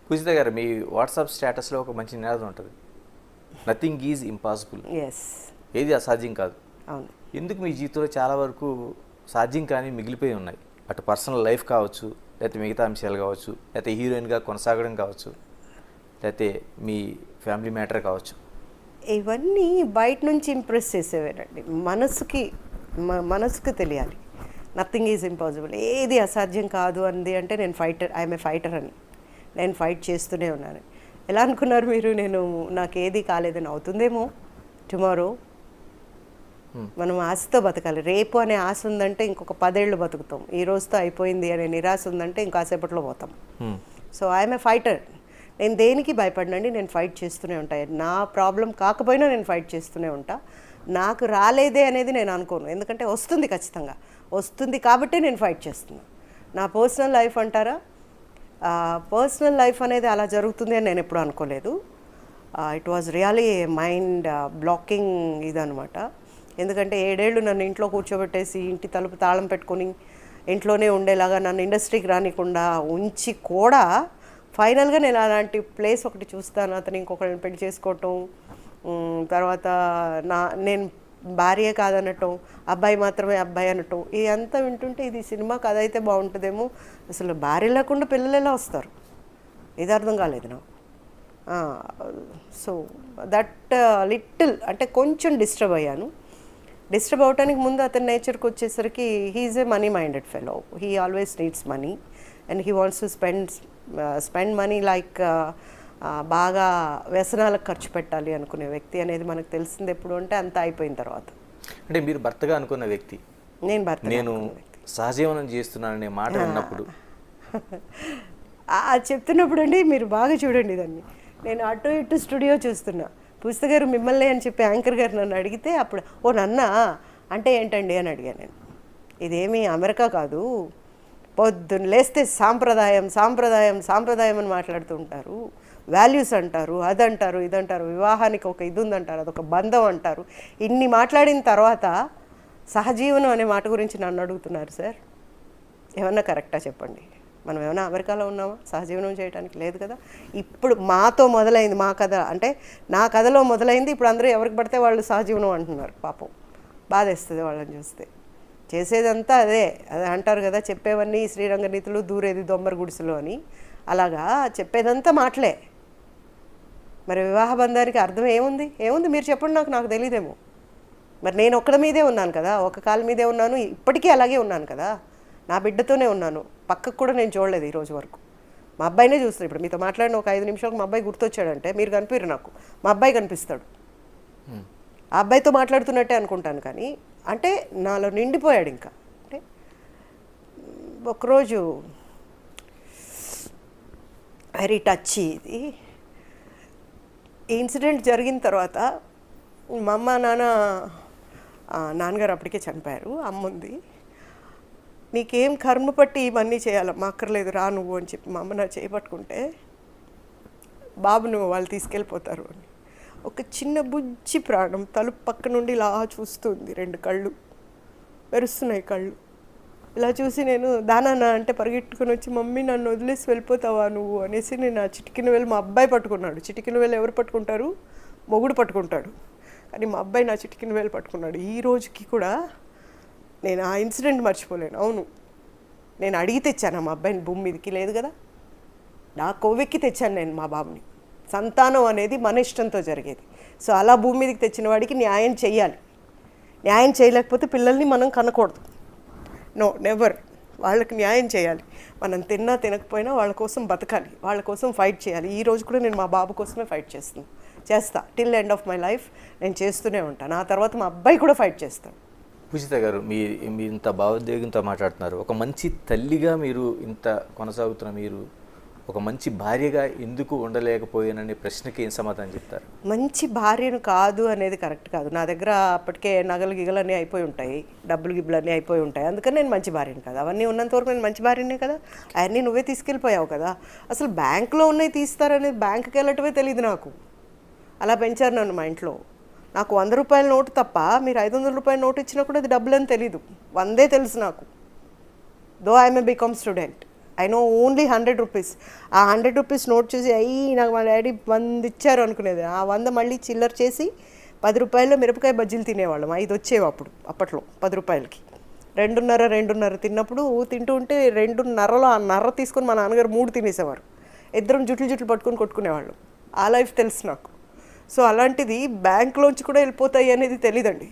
పూజిత గారు, మీ వాట్సాప్ స్టేటస్లో ఒక మంచి నినాదం ఉంటుంది, నథింగ్ ఈజ్ ఇంపాసిబుల్. ఎస్, ఏది అసాధ్యం కాదు. అవును. ఎందుకు మీ జీవితంలో చాలా వరకు సాధ్యం కానీ మిగిలిపోయి ఉన్నాయి? అటు పర్సనల్ లైఫ్ కావచ్చు, లేకపోతే మిగతా అంశాలు కావచ్చు, లేకపోతే హీరోయిన్గా కొనసాగడం కావచ్చు, లేకపోతే మీ ఫ్యామిలీ మ్యాటర్ కావచ్చు. ఇవన్నీ బయట నుంచి ఇంప్రెస్ చేసేవేనండి. మనసుకి తెలియాలి నథింగ్ ఈజ్ ఇంపాసిబుల్, ఏది అసాధ్యం కాదు అంది అంటే నేను ఫైటర్, ఐఎమ్ ఏ ఫైటర్ అని. నేను ఫైట్ చేస్తూనే ఉన్నాను. ఎలా అనుకున్నారు మీరు నాకు ఏది కాలేదని? అవుతుందేమో టుమారో. మనం ఆశతో బతకాలి. రేపు అనే ఆశ ఉందంటే ఇంకొక 10 ఏళ్ళు బతుకుతాం. ఈ రోజుతో అయిపోయింది అనే నిరాశ ఉందంటే ఇంకాసేపట్లో పోతాం. So I'm a fighter. నేను దేనికి భయపడినండి, నేను ఫైట్ చేస్తూనే ఉంటాను. నా ప్రాబ్లం కాకపోయినా నేను ఫైట్ చేస్తూనే ఉంటా. నాకు రాలేదే అనేది నేను అనుకోను, ఎందుకంటే వస్తుంది, ఖచ్చితంగా వస్తుంది కాబట్టి నేను ఫైట్ చేస్తున్నాను. నా పర్సనల్ లైఫ్ అంటారా, పర్సనల్ లైఫ్ అనేది అలా జరుగుతుంది అని నేను ఎప్పుడు అనుకోలేదు. It was really mind blocking ఇదనమాట. ఎందుకంటే 7 ఏళ్ళు నన్ను ఇంట్లో కూర్చోబెట్టేసి ఇంటి తలుపు తాళం పెట్టుకొని ఇంట్లోనే ఉండేలాగా నన్ను ఇండస్ట్రీకి రానికుండా ఉంచి కూడా ఫైనల్గా నేను అలాంటి ప్లేస్ ఒకటి చూస్తాను, అతను ఇంకొకరిని పెళ్లి చేసుకోవటం, తర్వాత నేను భార్య కాదనటం, అబ్బాయి మాత్రమే అబ్బాయి అనటం, ఇదంతా వింటుంటే ఇది సినిమా కథ అయితే బాగుంటుందేమో. అసలు భార్య లేకుండా పిల్లలు ఎలా వస్తారు, ఇది అర్థం కాలేదు నాకు. సో దట్ లిటిల్ అంటే కొంచెం డిస్టర్బ్ అయ్యాను. డిస్టర్బ్ అవడానికి ముందు అతని నేచర్కి వచ్చేసరికి he is a money minded fellow. He always needs money and he wants to spend money like బాగా వ్యసనాలకు ఖర్చు పెట్టాలి అనుకునే వ్యక్తి అనేది మనకు తెలిసింది ఎప్పుడు అంటే అంతా అయిపోయిన తర్వాత. అంటే మీరు భర్తగా అనుకున్న వ్యక్తి, నేను సహజీవనం చేస్తున్నాననే మాట విన్నప్పుడు చెప్తున్నప్పుడు అండి మీరు బాగా చూడండి దాన్ని. నేను అటు ఇటు స్టూడియో చూస్తున్నా. పూజిత గారు మిమ్మల్ని అని చెప్పి యాంకర్ గారు నన్ను అడిగితే అప్పుడు ఓ నన్నా అంటే ఏంటండి అని అడిగాను నేను. ఇదేమీ అమెరికా కాదు, పొద్దున్న లేస్తే సాంప్రదాయం సాంప్రదాయం సాంప్రదాయం అని మాట్లాడుతూ ఉంటారు, వాల్యూస్ అంటారు, అదంటారు ఇదంటారు, వివాహానికి ఒక ఇది ఉందంటారు, అదొక బంధం అంటారు. ఇన్ని మాట్లాడిన తర్వాత సహజీవనం అనే మాట గురించి నన్ను అడుగుతున్నారు సార్. ఏమన్నా కరెక్టా చెప్పండి? మనం ఏమైనా అమెరికాలో ఉన్నామా సహజీవనం చేయడానికి? లేదు కదా. ఇప్పుడు మాతో మొదలైంది మా కథ, అంటే నా కథలో మొదలైంది. ఇప్పుడు అందరూ ఎవరికి పడితే వాళ్ళు సహజీవనం అంటున్నారు. పాపం బాధేస్తుంది వాళ్ళని చూస్తే. చేసేదంతా అదే అంటారు కదా, చెప్పేవన్నీ శ్రీరంగ నీతులు, దూరేది దొమ్మర గుడిసెలు అని. అలాగా చెప్పేదంతా మాటలే. మరి వివాహ బంధానికి అర్థం ఏముంది మీరు చెప్పండి, నాకు తెలియదేమో. మరి నేను ఒక్కడి మీదే ఉన్నాను కదా, ఒక కాలు మీదే ఉన్నాను, ఇప్పటికీ అలాగే ఉన్నాను కదా. నా బిడ్డతోనే ఉన్నాను, పక్కకు కూడా నేను చూడలేదు ఈరోజు వరకు. మా అబ్బాయినే చూస్తాను. ఇప్పుడు మీతో మాట్లాడిన ఒక 5 నిమిషాలకు మా అబ్బాయి గుర్తొచ్చాడంటే మీరు కనిపిరు నాకు, మా అబ్బాయి కనిపిస్తాడు. ఆ అబ్బాయితో మాట్లాడుతున్నట్టే అనుకుంటాను, కానీ అంటే నాలో నిండిపోయాడు. ఇంకా అంటే ఒకరోజు వెరీ టచ్ ఇది. ఈ ఇన్సిడెంట్ జరిగిన తర్వాత మా అమ్మ నాన్నగారు అప్పటికే చనిపోయారు. అమ్మ ఉంది. నీకేం కర్మ పట్టి ఇవన్నీ చేయాలమ్మా, అక్కర్లేదు రా నువ్వు అని చెప్పి మా అమ్మ నా చేపట్టుకుంటే, బాబు నువ్వు వాళ్ళు తీసుకెళ్ళిపోతారు అని. ఒక చిన్న బుజ్జి ప్రాణం తలుపు పక్క నుండి ఇలా చూస్తుంది, 2 కళ్ళు మెరుస్తున్నాయి కళ్ళు. ఇలా చూసి నేను దానా అంటే పరిగెట్టుకుని వచ్చి, మమ్మీ నన్ను వదిలేసి వెళ్ళిపోతావా నువ్వు అనేసి నేను ఆ చిటికిన వేలు మా అబ్బాయి పట్టుకున్నాడు. చిటికిన వేలు ఎవరు పట్టుకుంటారు? మొగుడు పట్టుకుంటాడు. కానీ మా అబ్బాయి నా చిటికిన వేలు పట్టుకున్నాడు. ఈ రోజుకి కూడా నేను ఆ ఇన్సిడెంట్ మర్చిపోలేను. అవును, నేను అడిగి తెచ్చాను మా అబ్బాయిని భూమి మీదకి, లేదు కదా, నా కొవ్వెక్కి తెచ్చాను నేను మా బాబుని. సంతానం అనేది మన ఇష్టంతో జరిగేది. సో అలా భూమి మీదకి తెచ్చిన వాడికి న్యాయం చేయాలి. న్యాయం చేయలేకపోతే పిల్లల్ని మనం కనకూడదు. No, never. వాళ్ళకి న్యాయం చేయాలి. మనం తిన్నా తినకపోయినా వాళ్ళ కోసం బతకాలి, వాళ్ళ కోసం ఫైట్ చేయాలి. ఈ రోజు కూడా నేను మా బాబు కోసమే ఫైట్ చేస్తా till end of my life. నేను చేస్తూనే ఉంటాను. ఆ తర్వాత మా అబ్బాయి కూడా ఫైట్ చేస్తాను. పూజిత గారు, మీరు ఇంత భావోద్వేగంతో మాట్లాడుతున్నారు. ఒక మంచి తల్లిగా మీరు ఇంత కొనసాగుతున్న మీరు ఒక మంచి భార్యగా ఎందుకు ఉండలేకపోయాననే ప్రశ్నకి ఏం సమాధానం చెప్తారు? మంచి భార్యను కాదు అనేది కరెక్ట్ కాదు. నా దగ్గర అప్పటికే నగలు గిగలన్నీ అయిపోయి ఉంటాయి, డబ్బులు గిబ్బులన్నీ అయిపోయి ఉంటాయి. అందుకని నేను మంచి భార్యను కదా. అవన్నీ ఉన్నంతవరకు నేను మంచి భార్యనే కదా. అవన్నీ నువ్వే తీసుకెళ్ళిపోయావు కదా. అసలు బ్యాంకులో ఉన్నాయి తీస్తారనేది బ్యాంకుకి వెళ్ళటమే తెలియదు నాకు. అలా పెంచారు నన్ను మా ఇంట్లో. నాకు 100 రూపాయల నోటు తప్ప మీరు 500 రూపాయల నోటు ఇచ్చినా కూడా అది డబ్బులని తెలీదు. 100 తెలుసు నాకు. Though I'm a BCom student. I know only 100 rupees. ఆ 100 రూపీస్ నోట్ చూసి అయ్యి నాకు మా డాడీ 100 ఇచ్చారు అనుకునేది. ఆ 100 మళ్ళీ చిల్లర చేసి 10 రూపాయల్లో మిరపకాయ బజ్జీలు తినేవాళ్ళం. 5 వచ్చేవి అప్పట్లో 10 రూపాయలకి. 2.5 తిన్నప్పుడు తింటూ ఉంటే 2.5లో ఆ నర్ర తీసుకొని మా నాన్నగారు 3 తినేసేవారు. ఇద్దరం జుట్లు పట్టుకొని కొట్టుకునేవాళ్ళం. ఆ లైఫ్ తెలుసు నాకు. సో అలాంటిది బ్యాంక్లోంచి కూడా వెళ్ళిపోతాయి అనేది తెలీదండి.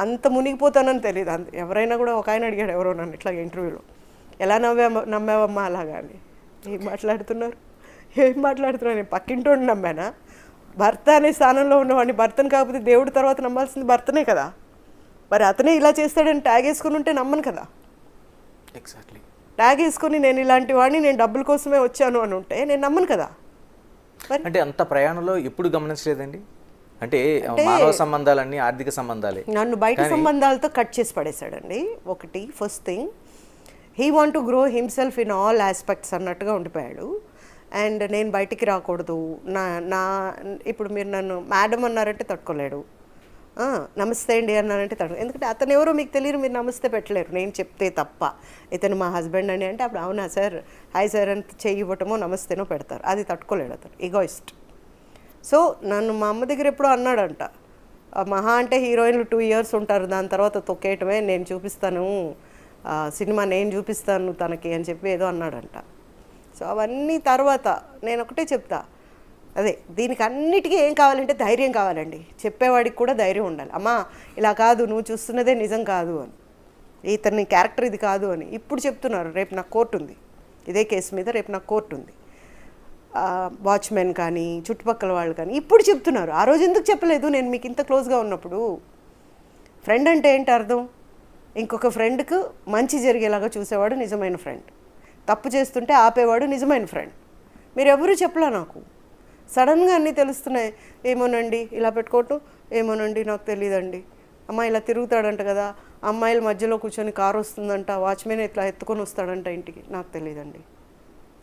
అంత మునిగిపోతానని తెలియదు. ఎవరైనా కూడా ఒక ఆయన అడిగాడు ఎవరో నన్ను ఇట్లా ఇంటర్వ్యూలో, ఎలా నమ్మావమ్మా అలాగా అని. ఏం మాట్లాడుతున్నారు నేను పక్కింటోడిని నమ్మానా? భర్త అనే స్థానంలో ఉన్నవాడిని, భర్తను కాకపోతే దేవుడి తర్వాత నమ్మాల్సింది భర్తనే కదా. మరి అతనే ఇలా చేస్తాడని ట్యాగ్ వేసుకుని ఉంటే నమ్మను కదా. ఎగ్జాక్ట్లీ. ట్యాగ్ వేసుకొని నేను ఇలాంటి వాడిని, నేను డబ్బుల కోసమే వచ్చాను అని ఉంటే నేను నమ్మను కదా. అంటే అంత ప్రయాణంలో ఎప్పుడు గమనించలేదండి? అంటే మానవ సంబంధాలన్నీ ఆర్థిక సంబంధాలే. నన్ను బయట సంబంధాలతో కట్ చేసి పడేశాడండి. ఒకటి first thing, he want to grow himself in all aspects అన్నట్టుగా ఉండిపోయాడు. అండ్ నేను బయటికి రాకూడదు. నా ఇప్పుడు మీరు నన్ను మేడం అన్నారంటే తట్టుకోలేడు, నమస్తే అండి అన్నారంటే ఎందుకంటే అతను ఎవరో మీకు తెలియదు, మీరు నమస్తే పెట్టలేరు నేను చెప్తే తప్ప. ఇతను మా హస్బెండ్ అని అంటే అప్పుడు అవునా సార్, హాయ్ సార్ అని చెయ్యి ఇవ్వటమో నమస్తేనో పెడతారు. అది తట్టుకోలేడు అతను, ఈగోయిస్ట్. సో నన్ను మా అమ్మ దగ్గర ఎప్పుడో అన్నాడంట, మహా అంటే హీరోయిన్లు 2 years ఉంటారు, దాని తర్వాత తొక్కేయటమే, నేను చూపిస్తాను సినిమా, నేను చూపిస్తాను తనకి అని చెప్పి ఏదో అన్నాడంట. సో అవన్నీ తర్వాత నేను ఒకటే చెప్తా, అదే దీనికి అన్నిటికీ ఏం కావాలంటే ధైర్యం కావాలండి. చెప్పేవాడికి కూడా ధైర్యం ఉండాలి. అమ్మా ఇలా కాదు, నువ్వు చూస్తున్నదే నిజం కాదు అని, ఇతని క్యారెక్టర్ ఇది కాదు అని. ఇప్పుడు చెప్తున్నారు, రేపు నాకు కోర్టు ఉంది, ఇదే కేసు మీద రేపు నాకు కోర్టు ఉంది. వాచ్మెన్ కానీ చుట్టుపక్కల వాళ్ళు కానీ ఇప్పుడు చెప్తున్నారు. ఆ రోజు ఎందుకు చెప్పలేదు నేను మీకు ఇంత క్లోజ్గా ఉన్నప్పుడు? ఫ్రెండ్ అంటే ఏంటి అర్థం? ఇంకొక ఫ్రెండ్కు మంచి జరిగేలాగా చూసేవాడు నిజమైన ఫ్రెండ్, తప్పు చేస్తుంటే ఆపేవాడు నిజమైన ఫ్రెండ్. మీరు ఎవరు చెప్పలే నాకు. సడన్గా అన్నీ తెలుస్తున్నాయి. ఏమోనండి ఇలా పెట్టుకోవటం, ఏమోనండి నాకు తెలియదండి, అమ్మ ఇలా తిరుగుతాడంట కదా, అమ్మాయిల మధ్యలో కూర్చొని కారు వస్తుందంట, వాచ్మెన్ ఇట్లా ఎత్తుకొని వస్తాడంట ఇంటికి, నాకు తెలియదండి.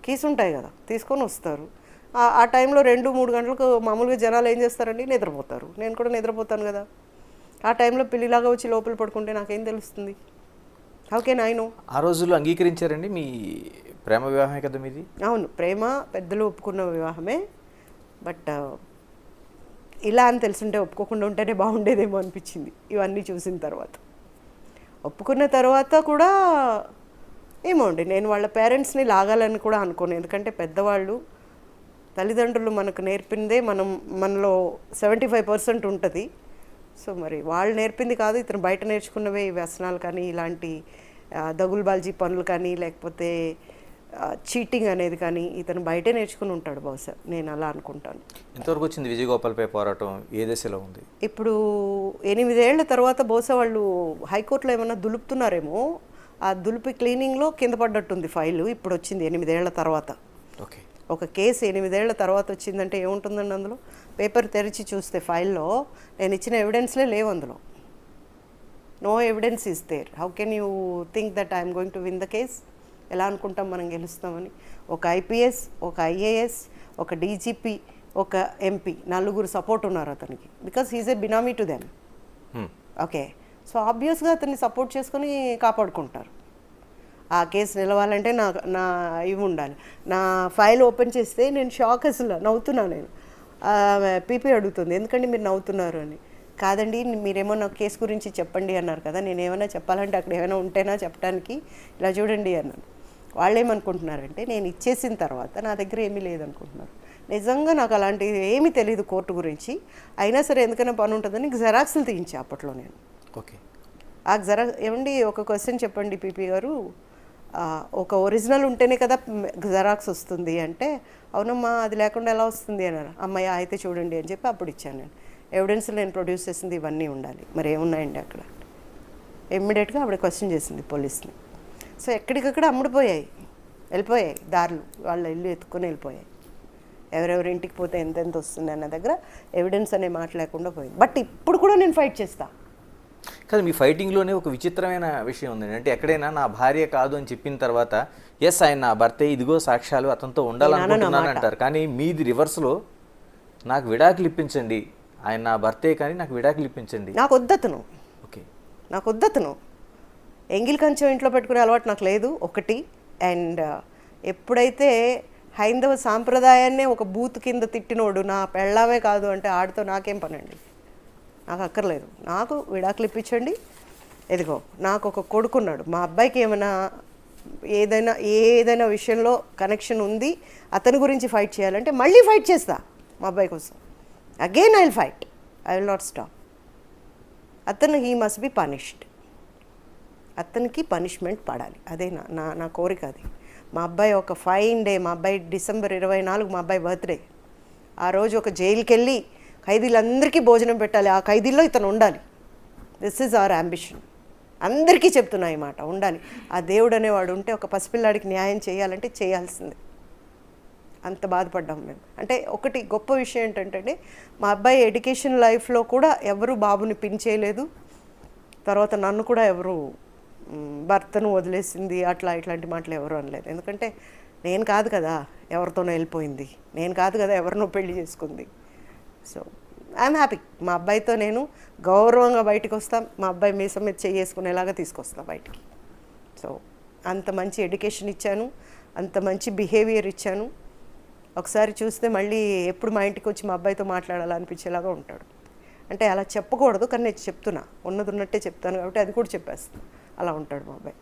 కీస్ ఉంటాయి కదా, తీసుకొని వస్తారు. ఆ టైంలో 2-3 గంటలకు మామూలుగా జనాలు ఏం చేస్తారండి, నిద్రపోతారు. నేను కూడా నిద్రపోతాను కదా. ఆ టైంలో పిల్లిలాగా వచ్చి లోపల పడుకుంటే నాకేం తెలుస్తుంది? ఓకే నాయను. ఆ రోజుల్లో అంగీకరించారండి మీ ప్రేమ వివాహమే కదా మీది? అవును, ప్రేమ పెద్దలు ఒప్పుకున్న వివాహమే. బట్ ఇలా అని తెలుసుంటే ఒప్పుకోకుండా ఉంటేనే బాగుండేదేమో అనిపించింది ఇవన్నీ చూసిన తర్వాత. ఒప్పుకున్న తర్వాత కూడా ఏమో అండి, నేను వాళ్ళ పేరెంట్స్ని లాగాలని కూడా అనుకోను. ఎందుకంటే పెద్దవాళ్ళు, తల్లిదండ్రులు మనకు నేర్పిందే మనలో 75% ఉంటుంది. సో మరి వాళ్ళు నేర్పింది కాదు, ఇతను బయట నేర్చుకున్నవే ఈ వ్యసనాలు కానీ, ఇలాంటి దగులుబాల్జీ పనులు కానీ, లేకపోతే చీటింగ్ అనేది కానీ ఇతను బయటే నేర్చుకుని ఉంటాడు బహుశా, నేను అలా అనుకుంటాను. ఎంతవరకు వచ్చింది విజయగోపాల్పై పోరాటం, ఏ దశలో ఉంది? ఇప్పుడు 8 ఏళ్ల తర్వాత బహుశా వాళ్ళు హైకోర్టులో ఏమన్నా దులుపుతున్నారేమో. ఆ దులిపి క్లీనింగ్లో కింద పడ్డట్టుంది ఫైలు. ఇప్పుడు వచ్చింది 8 ఏళ్ల తర్వాత. ఓకే, ఒక కేసు 8 ఏళ్ల తర్వాత వచ్చిందంటే ఏముంటుందండి అందులో? పేపర్ తెరిచి చూస్తే ఫైల్లో నేను ఇచ్చిన ఎవిడెన్స్లే లేవు అందులో. No evidence is there. How can you think that I'm going to win the case? ఎలా అనుకుంటాం మనం గెలుస్తామని? ఒక ఐపీఎస్, ఒక ఐఏఎస్, ఒక డీజీపీ, ఒక ఎంపీ, 4 సపోర్ట్ ఉన్నారు అతనికి, because he's a benami to them. Okay, so ఆబ్వియస్గా అతన్ని సపోర్ట్ చేసుకొని కాపాడుకుంటారు. ఆ కేసు నిలవాలంటే నా ఇవి ఉండాలి. నా ఫైల్ ఓపెన్ చేస్తే నేను షాక్, అసలు నవ్వుతున్నాను నేను. పీపీ అడుగుతుంది, ఎందుకంటే మీరు నవ్వుతున్నారు అని. కాదండి, మీరేమో నాకు కేసు గురించి చెప్పండి అన్నారు కదా, నేను ఏమైనా చెప్పాలంటే అక్కడ ఏమైనా ఉంటేనా చెప్పడానికి, ఇలా చూడండి అన్నాను. వాళ్ళు ఏమనుకుంటున్నారంటే నేను ఇచ్చేసిన తర్వాత నా దగ్గర ఏమీ లేదనుకుంటున్నారు. నిజంగా నాకు అలాంటివి ఏమీ తెలియదు కోర్టు గురించి. అయినా సరే ఎందుకైనా పని ఉంటుందని జెరాక్స్లు తీయించా అప్పట్లో నేను. ఓకే, ఆ జెరాక్స్ ఏమండి, ఒక క్వశ్చన్ చెప్పండి పీపీ గారు, ఒక ఒరిజినల్ ఉంటేనే కదా జెరాక్స్ వస్తుంది అంటే, అవునమ్మా అది లేకుండా ఎలా వస్తుంది అన్నారు. అమ్మాయి అయితే చూడండి అని చెప్పి అప్పుడు ఇచ్చాను నేను. ఎవిడెన్స్ నేను ప్రొడ్యూస్ చేసింది ఇవన్నీ ఉండాలి, మరి ఏమున్నాయండి అక్కడ? ఇమ్మీడియట్గా ఆవిడ క్వశ్చన్ చేసింది పోలీస్ని. సో ఎక్కడికక్కడ వెళ్ళిపోయాయి దారులు, వాళ్ళ ఇల్లు ఎత్తుకొని వెళ్ళిపోయాయి. ఎవరెవరి ఇంటికి పోతే ఎంతెంత వస్తుంది అన్న దగ్గర ఎవిడెన్స్ అనే మాట లేకుండా పోయింది. బట్ ఇప్పుడు కూడా నేను ఫైట్ చేస్తా. కానీ మీ ఫైటింగ్లోనే ఒక విచిత్రమైన విషయం ఉంది. అంటే ఎక్కడైనా నా భార్య కాదు అని చెప్పిన తర్వాత ఎస్ ఆయన నా భర్తే, ఇదిగో సాక్ష్యాలు, అతనితో ఉండాలనుకుంటున్నాను అంటారు. కానీ మీది రివర్స్లో, నాకు విడాకులు ఇప్పించండి, ఆయన నా భర్తే కానీ నాకు విడాకులు ఇప్పించండి. నాకు వద్దతను. ఓకే, నాకు వద్దతను. ఎంగిల్ కంచెం ఇంట్లో పెట్టుకునే అలవాటు నాకు లేదు. ఒకటి అండ్ ఎప్పుడైతే హైందవ సాంప్రదాయాన్నే ఒక బూత్ కింద తిట్టినోడు నా పెళ్ళామే కాదు అంటే ఆడితో నాకేం పనండి, నాకు అక్కర్లేదు. నాకు విడాకులు ఇప్పించండి, ఎదిగో నాకు ఒక కొడుకున్నాడు, మా అబ్బాయికి ఏమైనా ఏదైనా విషయంలో కనెక్షన్ ఉంది, అతని గురించి ఫైట్ చేయాలంటే మళ్ళీ ఫైట్ చేస్తా మా అబ్బాయి కోసం. Again I will fight, I will not stop. అతను హీ మస్ట్ బి పనిష్డ్, అతనికి పనిష్మెంట్ పడాలి, అదే నా కోరిక. అది మా అబ్బాయి ఒక ఫైన్ డే, మా అబ్బాయి December 24 మా అబ్బాయి బర్త్డే. ఆ రోజు ఒక జైలుకి వెళ్ళి ఖైదీలందరికీ భోజనం పెట్టాలి, ఆ ఖైదీల్లో ఇతను ఉండాలి. This is our ambition. అందరికీ చెప్తున్నా ఈ మాట, ఉండాలి. ఆ దేవుడు అనేవాడు ఉంటే ఒక పసిపిల్లాడికి న్యాయం చేయాలంటే చేయాల్సిందే. అంత బాధపడ్డాం మేము. అంటే ఒకటి గొప్ప విషయం ఏంటంటే మా అబ్బాయి ఎడ్యుకేషన్ లైఫ్లో కూడా ఎవరు బాబుని పిన్ చేయలేదు. తర్వాత నన్ను కూడా ఎవరు భర్తను వదిలేసింది అట్లా ఇట్లాంటి మాటలు ఎవరు అనలేదు. ఎందుకంటే నేను కాదు కదా ఎవరితోనో వెళ్ళిపోయింది, నేను కాదు కదా ఎవరినో పెళ్లి చేసుకుంది. So I'm happy. మా అబ్బాయితో నేను గౌరవంగా బయటకు వస్తాం, మా అబ్బాయి మీసం మీద చేసుకునేలాగా తీసుకొస్తాం బయటికి. సో అంత మంచి ఎడ్యుకేషన్ ఇచ్చాను, అంత మంచి బిహేవియర్ ఇచ్చాను. ఒకసారి చూస్తే మళ్ళీ ఎప్పుడు మా ఇంటికి వచ్చి మా అబ్బాయితో మాట్లాడాలనిపించేలాగా ఉంటాడు. అంటే అలా చెప్పకూడదు, కానీ నేను చెప్తున్నా, ఉన్నది ఉన్నట్టే చెప్తాను కాబట్టి అది కూడా చెప్పేస్తాను. అలా ఉంటాడు మా అబ్బాయి.